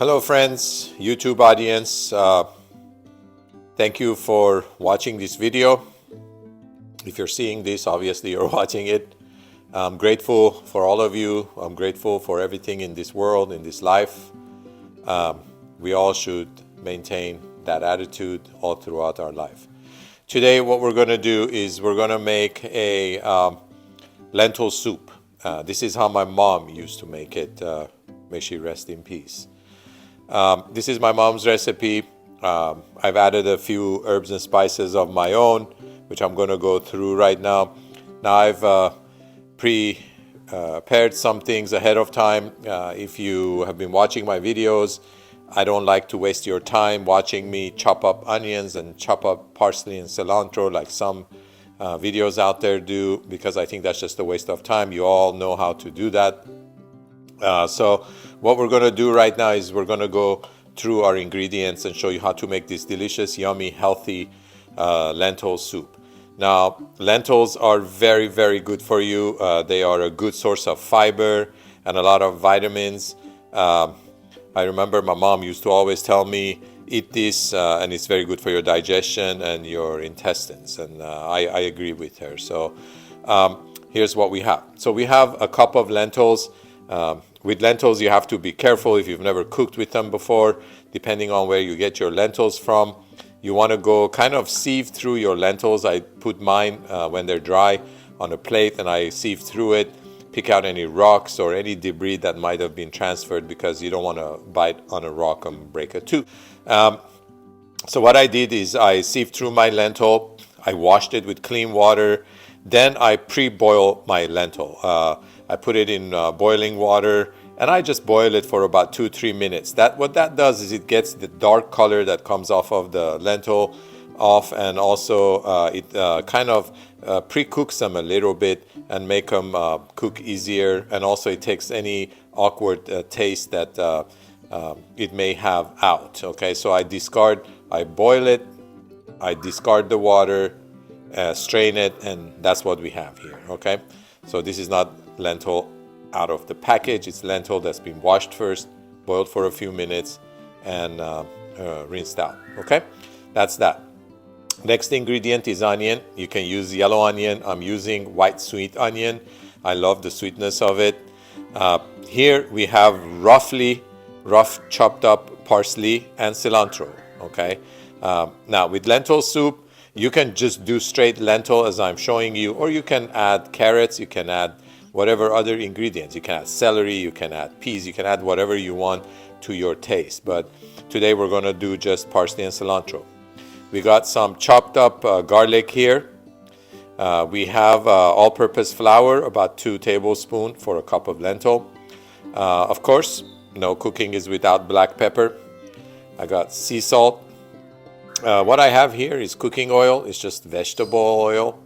Hello friends, YouTube audience. Thank you for watching this video. If you're seeing this, obviously you're watching it. I'm grateful for all of you. I'm grateful for everything in this world, in this life. We all should maintain that attitude all throughout our life. Today what we're going to do is we're going to make a lentil soup. This is how my mom used to make it. May she rest in peace. This is my mom's recipe. I've added a few herbs and spices of my own, which I'm going to go through right now. Now I've prepared some things ahead of time. If you have been watching my videos, I don't like to waste your time watching me chop up onions and chop up parsley and cilantro like some videos out there do, because I think that's just a waste of time. You all know how to do that. So what we're going to do right now is we're going to go through our ingredients and show you how to make this delicious, yummy, healthy lentil soup. Now, lentils are very, very good for you. They are a good source of fiber and a lot of vitamins. I remember my mom used to always tell me, eat this and it's very good for your digestion and your intestines. And I agree with her. So here's what we have. So we have a cup of lentils. With lentils, you have to be careful if you've never cooked with them before, depending on where you get your lentils from. You want to go kind of sieve through your lentils. I put mine when they're dry on a plate and I sieve through it, pick out any rocks or any debris that might have been transferred, because you don't want to bite on a rock and break a tooth. So what I did is I sieved through my lentil, I washed it with clean water, then I pre-boil my lentil. I put it in boiling water and I just boil it for about 2-3 minutes. What that does is it gets the dark color that comes off of the lentil off, and also it kind of pre-cooks them a little bit and make them cook easier, and also it takes any awkward taste that it may have out. Okay, so I boil it, I discard the water, strain it, and that's what we have here. Okay, so this is not lentil out of the package. It's lentil that's been washed first, boiled for a few minutes, and rinsed out. Okay, that's that. Next ingredient is onion. You can use yellow onion. I'm using white sweet onion. I love the sweetness of it. Here we have rough chopped up parsley and cilantro. Okay, now with lentil soup, you can just do straight lentil as I'm showing you, or you can add carrots, you can add whatever other ingredients. You can add celery, you can add peas, you can add whatever you want to your taste. But today we're going to do just parsley and cilantro. We got some chopped up garlic here. We have all-purpose flour, about 2 tablespoons for a cup of lentil. Of course, no cooking is without black pepper. I got sea salt. What I have here is cooking oil. It's just vegetable oil.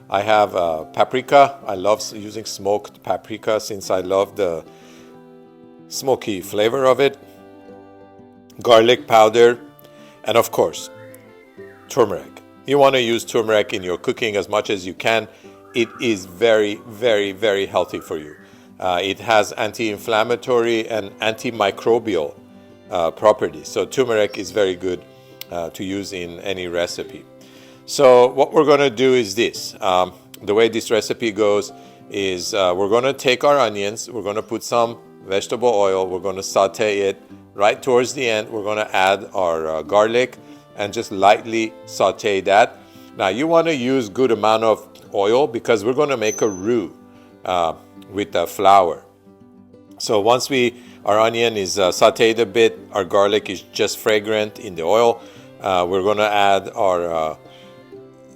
I have paprika. I love using smoked paprika since I love the smoky flavor of it. Garlic powder, and of course, turmeric. You want to use turmeric in your cooking as much as you can. It is very, very, very healthy for you. It has anti-inflammatory and antimicrobial properties. So turmeric is very good to use in any recipe. So what we're going to do is this. The way this recipe goes is we're going to take our onions, we're going to put some vegetable oil, we're going to saute it. Right towards the end, we're going to add our garlic and just lightly saute that. Now you want to use good amount of oil because we're going to make a roux with the flour. So once our onion is sauteed a bit, our garlic is just fragrant in the oil, we're going to add our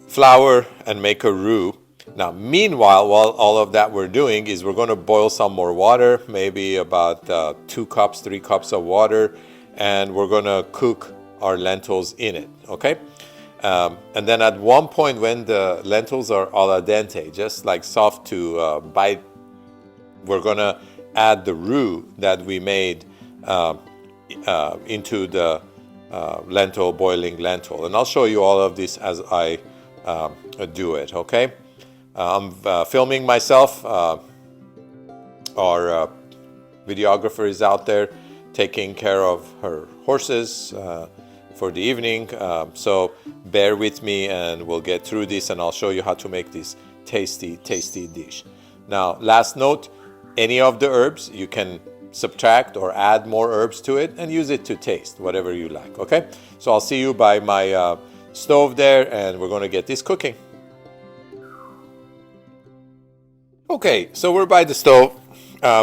flour and make a roux. Now meanwhile, while all of that we're doing is we're going to boil some more water, maybe about 3 cups of water, and we're going to cook our lentils in it. Okay, and then at one point when the lentils are al dente, just like soft to bite, we're going to add the roux that we made into the boiling lentil, and I'll show you all of this as I do it. Okay, I'm filming myself. Our videographer is out there taking care of her horses for the evening. So bear with me and we'll get through this, and I'll show you how to make this tasty, tasty dish. Now, last note, any of the herbs, you can subtract or add more herbs to it and use it to taste, whatever you like, okay? So I'll see you by my stove there, and we're gonna get this cooking. Okay, so we're by the stove.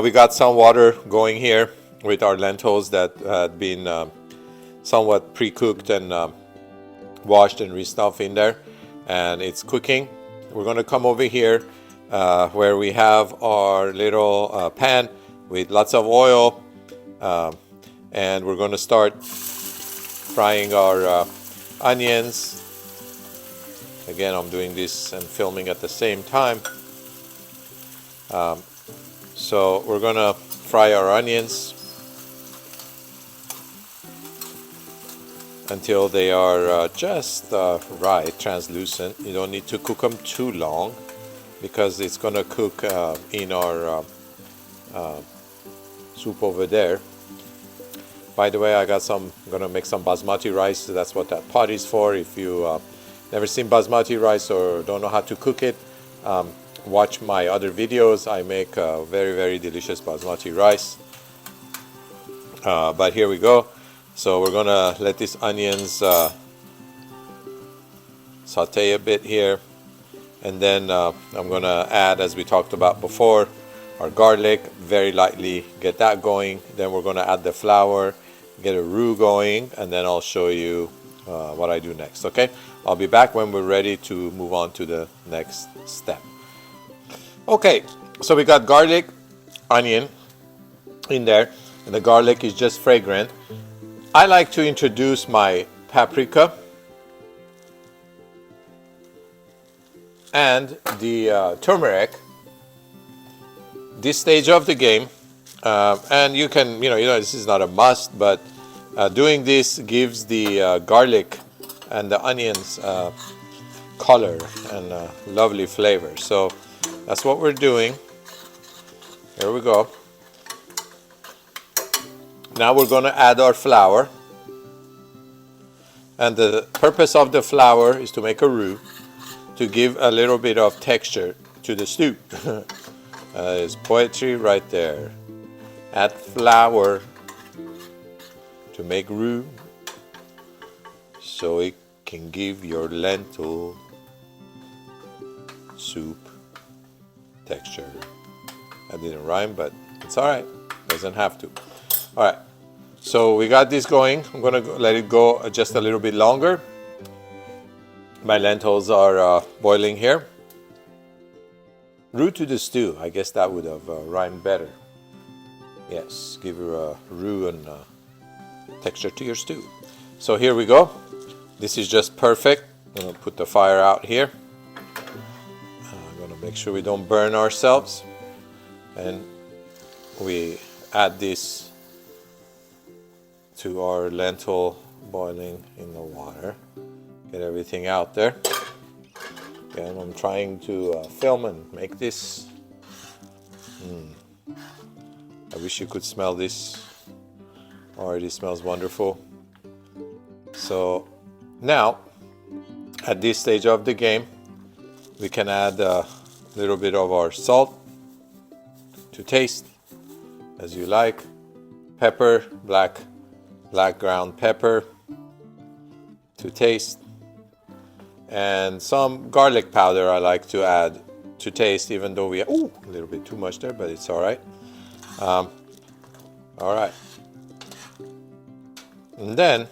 We got some water going here with our lentils that had been somewhat pre-cooked and washed and restuffed in there, and it's cooking. We're gonna come over here where we have our little pan with lots of oil, and we're gonna start frying our onions. Again, I'm doing this and filming at the same time. So we're gonna fry our onions until they are just right, translucent. You don't need to cook them too long because it's gonna cook in our soup over there. By the way, I'm gonna make some basmati rice. So that's what that pot is for. If you never seen basmati rice or don't know how to cook it, watch my other videos. I make very, very delicious basmati rice. But here we go. So we're gonna let these onions saute a bit here, and then I'm gonna add, as we talked about before, our garlic, very lightly get that going. Then we're gonna add the flour, get a roux going, and then I'll show you what I do next, okay? I'll be back when we're ready to move on to the next step. Okay, so we got garlic, onion in there, and the garlic is just fragrant. I like to introduce my paprika and the turmeric this stage of the game, and you can, this is not a must, but doing this gives the garlic and the onions color and lovely flavor. So that's what we're doing. Here we go. Now we're going to add our flour, and the purpose of the flour is to make a roux, to give a little bit of texture to the stew. It's poetry right there. Add flour to make roux so it can give your lentil soup texture. I didn't rhyme, but it's all right. Doesn't have to. All right. So we got this going. I'm gonna let it go just a little bit longer. My lentils are boiling here. Roux to the stew. I guess that would have rhymed better. Yes, give her a roux and texture to your stew. So here we go. This is just perfect. I'm gonna put the fire out here. I'm gonna make sure we don't burn ourselves. And we add this to our lentil boiling in the water. Get everything out there. Again, I'm trying to film and make this. I wish you could smell this. Already smells wonderful. So now, at this stage of the game, we can add a little bit of our salt to taste, as you like. Pepper, black ground pepper to taste, and some garlic powder I like to add to taste, even though we a little bit too much there, but it's all right. All right, and then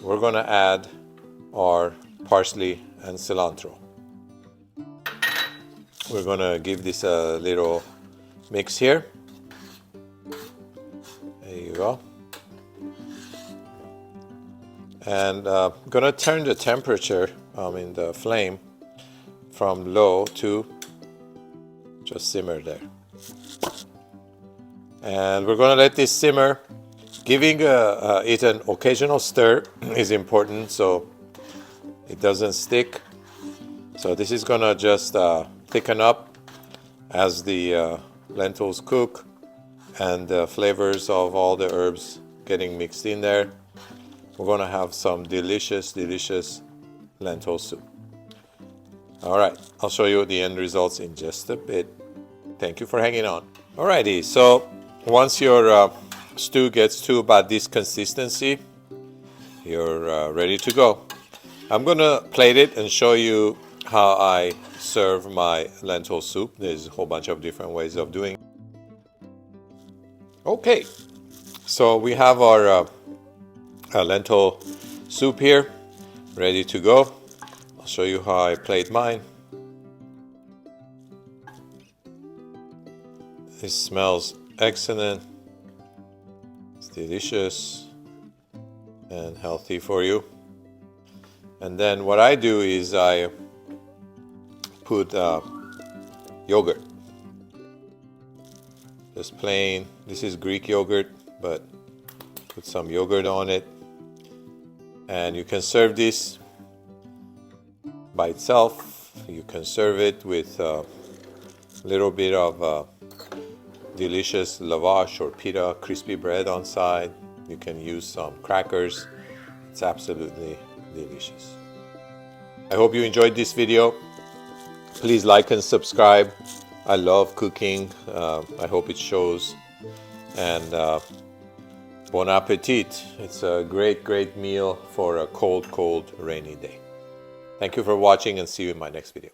we're gonna add our parsley and cilantro. We're gonna give this a little mix here. There you go. And gonna turn the temperature in the flame from low to just simmer there. And we're gonna let this simmer. Giving it an occasional stir is important so it doesn't stick. So this is gonna just thicken up as the lentils cook. and the flavors of all the herbs getting mixed in there, we're gonna have some delicious, delicious lentil soup. All right, I'll show you the end results in just a bit. Thank you for hanging on. Alrighty, so once your stew gets to about this consistency, you're ready to go. I'm gonna plate it and show you how I serve my lentil soup. There's a whole bunch of different ways of doing it. Okay, so we have our lentil soup here, ready to go. I'll show you how I plate mine. This smells excellent. It's delicious and healthy for you. And then what I do is I put yogurt. Just plain, this is Greek yogurt, but put some yogurt on it. And you can serve this by itself. You can serve it with a little bit of delicious lavash or pita, crispy bread on side. You can use some crackers. It's absolutely delicious. I hope you enjoyed this video. Please like and subscribe. I love cooking. I hope it shows. And bon appetit. It's a great, great meal for a cold, cold, rainy day. Thank you for watching and see you in my next video.